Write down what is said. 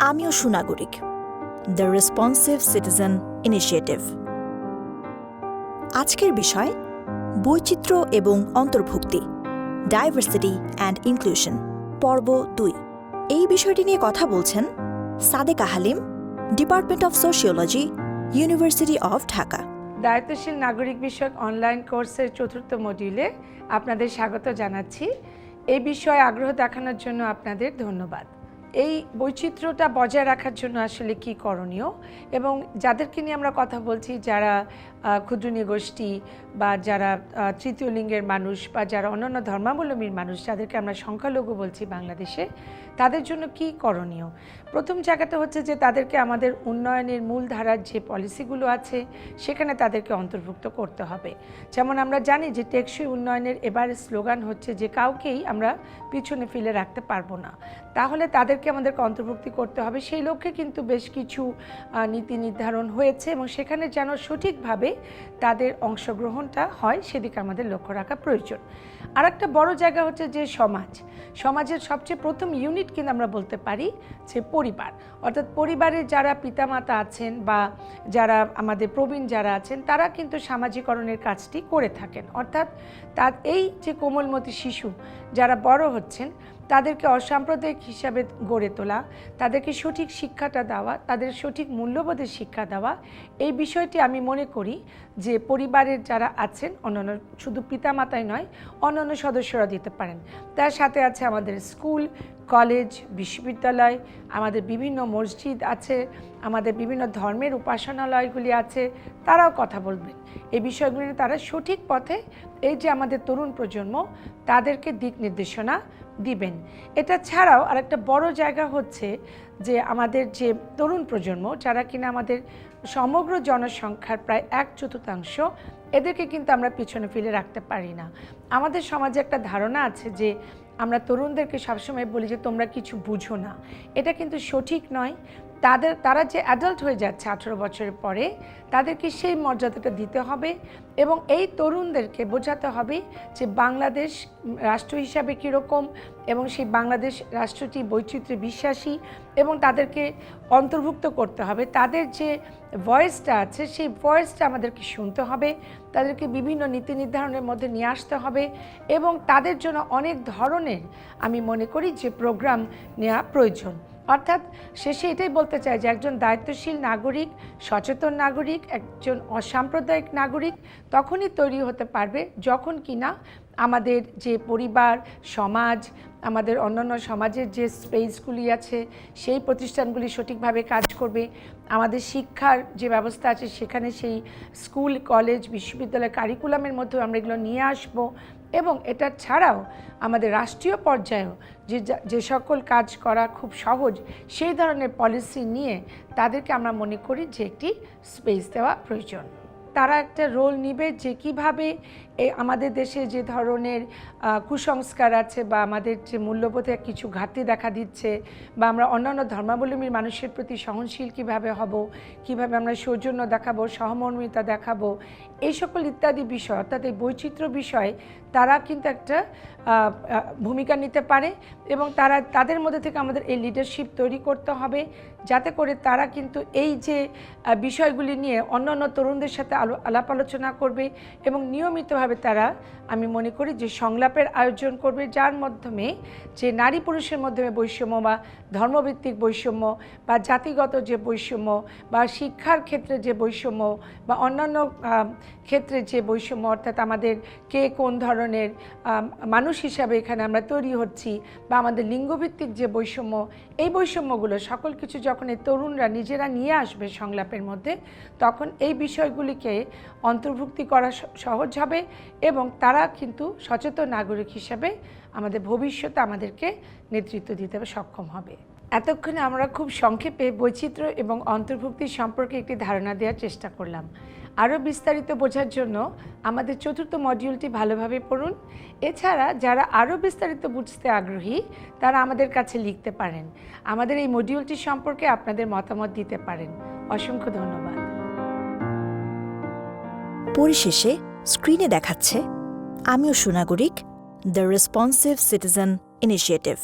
আমিও সুনাগরিক, the responsive citizen initiative. আজকের বিষয় বৈচিত্র্য এবং অন্তর্ভুক্তি, ডাইভার্সিটি অ্যান্ড ইনক্লুশন, পর্ব 2। এই বিষয়টি নিয়ে কথা বলছেন Sadeka Halim, department of sociology, university of Dhaka. দায়িত্বশীল নাগরিক বিষয়ক অনলাইন কোর্সের 4র্থ মডিউলে আপনাদের স্বাগত জানাচ্ছি। এই বিষয়ে আগ্রহ দেখানোর জন্য আপনাদের ধন্যবাদ। এই বৈচিত্র্যটা বজায় রাখার জন্য আসলে কি করণীয়, এবং যাদেরকে নিয়ে আমরা কথা বলছি, যারা ক্ষুদ্র নৃগোষ্ঠী বা যারা তৃতীয় লিঙ্গের মানুষ বা যারা অন্যান্য ধর্মাবলম্বীর মানুষ, যাদেরকে আমরা সংখ্যালঘু বলছি বাংলাদেশে, তাদের জন্য কি করণীয়। প্রথম জায়গাটা হচ্ছে যে তাদেরকে আমাদের উন্নয়নের মূল ধারার যে পলিসিগুলো আছে সেখানে তাদেরকে অন্তর্ভুক্ত করতে হবে। যেমন আমরা জানি যে টেকসই উন্নয়নের এবারে স্লোগান হচ্ছে যে কাউকেই আমরা পিছনে ফেলে রাখতে পারবো না, তাহলে তাদেরকে আমাদেরকে অন্তর্ভুক্তি করতে হবে। সেই লক্ষ্যে কিন্তু বেশ কিছু নীতি নির্ধারণ হয়েছে এবং সেখানে যেন সঠিকভাবে তাদের অংশগ্রহণটা হয় সেদিকে আমাদের লক্ষ্য রাখা প্রয়োজন। আর একটা বড় জায়গা হচ্ছে যে সমাজের সবচেয়ে প্রথম ইউনিট কিন্তু আমরা বলতে পারি যে পরিবার, অর্থাৎ পরিবারের যারা পিতামাতা আছেন বা যারা আমাদের প্রবীণ যারা আছেন, তারা কিন্তু সামাজিকরণের কাজটি করে থাকেন। অর্থাৎ তার এই যে কোমলমতি শিশু যারা বড় হচ্ছেন, তাদেরকে অসাম্প্রদায়িক হিসাবে গড়ে তোলা, তাদেরকে সঠিক শিক্ষাটা দেওয়া, তাদের সঠিক মূল্যবোধের শিক্ষা দেওয়া, এই বিষয়টি আমি মনে করি যে পরিবারের যারা আছেন, অন্যান্য শুধু পিতামাতাই নয়, অন্যান্য সদস্যরা দিতে পারেন। তার সাথে আছে আমাদের স্কুল, কলেজ, বিশ্ববিদ্যালয়, আমাদের বিভিন্ন মসজিদ আছে, আমাদের বিভিন্ন ধর্মের উপাসনালয়গুলি আছে, তারাও কথা বলবেন এই বিষয়গুলি। তারা সঠিক পথে, এই যে আমাদের তরুণ প্রজন্ম, তাদেরকে দিক নির্দেশনা দিবেন। এটা ছাড়াও আরেকটা বড় জায়গা হচ্ছে যে আমাদের যে তরুণ প্রজন্ম, যারা কিনা আমাদের সমগ্র জনসংখ্যার প্রায় 1/4, এদেরকে কিন্তু আমরা পিছনে ফেলে রাখতে পারি না। আমাদের সমাজে একটা ধারণা আছে যে আমরা তরুণদেরকে সবসময় বলি যে তোমরা কিছু বুঝো না। এটা কিন্তু সঠিক নয়। তারা যে অ্যাডাল্ট হয়ে যাচ্ছে 18 বছরের পরে, তাদেরকে সেই মর্যাদাটা দিতে হবে এবং এই তরুণদেরকে বোঝাতে হবে যে বাংলাদেশ রাষ্ট্র হিসাবে কীরকম, এবং সেই বাংলাদেশ রাষ্ট্রটি বৈচিত্র্যে বিশ্বাসী, এবং তাদেরকে অন্তর্ভুক্ত করতে হবে। তাদের যে ভয়েসটা আছে সেই ভয়েসটা আমাদেরকে শুনতে হবে, তাদেরকে বিভিন্ন নীতি নির্ধারণের মধ্যে নিয়ে আসতে হবে, এবং তাদের জন্য অনেক ধরনের আমি মনে করি যে প্রোগ্রাম নেওয়া প্রয়োজন। অর্থাৎ শেষে এটাই বলতে চাই যে একজন দায়িত্বশীল নাগরিক, সচেতন নাগরিক, একজন অসাম্প্রদায়িক নাগরিক তখনই তৈরি হতে পারবে যখন কিনা আমাদের যে পরিবার, সমাজ, আমাদের অন্যান্য সমাজের যে স্পেসগুলি আছে সেই প্রতিষ্ঠানগুলি সঠিকভাবে কাজ করবে। আমাদের শিক্ষার যে ব্যবস্থা আছে সেখানে সেই স্কুল, কলেজ, বিশ্ববিদ্যালয় কারিকুলামের মধ্যেও আমরা এগুলো নিয়ে আসব। এবং এটা ছাড়াও আমাদের রাষ্ট্রীয় পর্যায়েও যে সকল কাজ করা খুব সহজ, সেই ধরনের পলিসি নিয়ে তাদেরকে আমরা মনে করি যে একটি স্পেস দেওয়া প্রয়োজন। তারা একটা রোল নিবে যে কীভাবে আমাদের দেশে যে ধরনের কুসংস্কার আছে বা আমাদের যে মূল্যবোধে কিছু ঘাটতি দেখা দিচ্ছে, বা আমরা অন্যান্য ধর্মাবলম্বীর মানুষের প্রতি সহনশীল কীভাবে হব, কীভাবে আমরা সৌজন্য দেখাবো, সহমর্মিতা দেখাবো, এই সকল ইত্যাদি বিষয়, অর্থাৎ এই বৈচিত্র্য বিষয়ে তারা কিন্তু একটা ভূমিকা নিতে পারে, এবং তাদের মধ্যে থেকে আমাদের এই লিডারশিপ তৈরি করতে হবে, যাতে করে তারা কিন্তু এই যে বিষয়গুলি নিয়ে অন্যান্য তরুণদের সাথে আলাপ আলোচনা করবে, এবং নিয়মিতভাবে তারা, আমি মনে করি যে সংলাপের আয়োজন করবে, যার মাধ্যমে যে নারী পুরুষের মধ্যে বৈষম্য বা ধর্মভিত্তিক বৈষম্য বা জাতিগত যে বৈষম্য বা শিক্ষার ক্ষেত্রে যে বৈষম্য বা অন্যান্য ক্ষেত্রে যে বৈষম্য, অর্থাৎ আমাদের কে কোন ধরনের মানুষ হিসাবে এখানে আমরা তৈরি হচ্ছি, বা আমাদের লিঙ্গভিত্তিক যে বৈষম্য, এই বৈষম্যগুলো সকল কিছু যখন এই তরুণরা নিজেরা নিয়ে আসবে সংলাপের মধ্যে, তখন এই বিষয়গুলিকে অন্তর্ভুক্তি করা সহজ হবে, এবং তারা কিন্তু সচেতন নাগরিক হিসাবে আমাদের ভবিষ্যতে আমাদেরকে নেতৃত্ব দিতে সক্ষম হবে। এতক্ষণে আমরা খুব সংক্ষেপে বৈচিত্র্য এবং অন্তর্ভুক্তি সম্পর্কে একটি ধারণা দেওয়ার চেষ্টা করলাম। আরও বিস্তারিত বোঝার জন্য আমাদের 4র্থ মডিউলটি ভালোভাবে পড়ুন। এছাড়া যারা আরও বিস্তারিত বুঝতে আগ্রহী, তারা আমাদের কাছে লিখতে পারেন, আমাদের এই মডিউলটি সম্পর্কে আপনাদের মতামত দিতে পারেন। অসংখ্য ধন্যবাদ। পরিশেষে স্ক্রিনে দেখাচ্ছে আমিও সুনাগরিক, দ্য রেসপন্সিভ সিটিজেন ইনিশিয়েটিভ।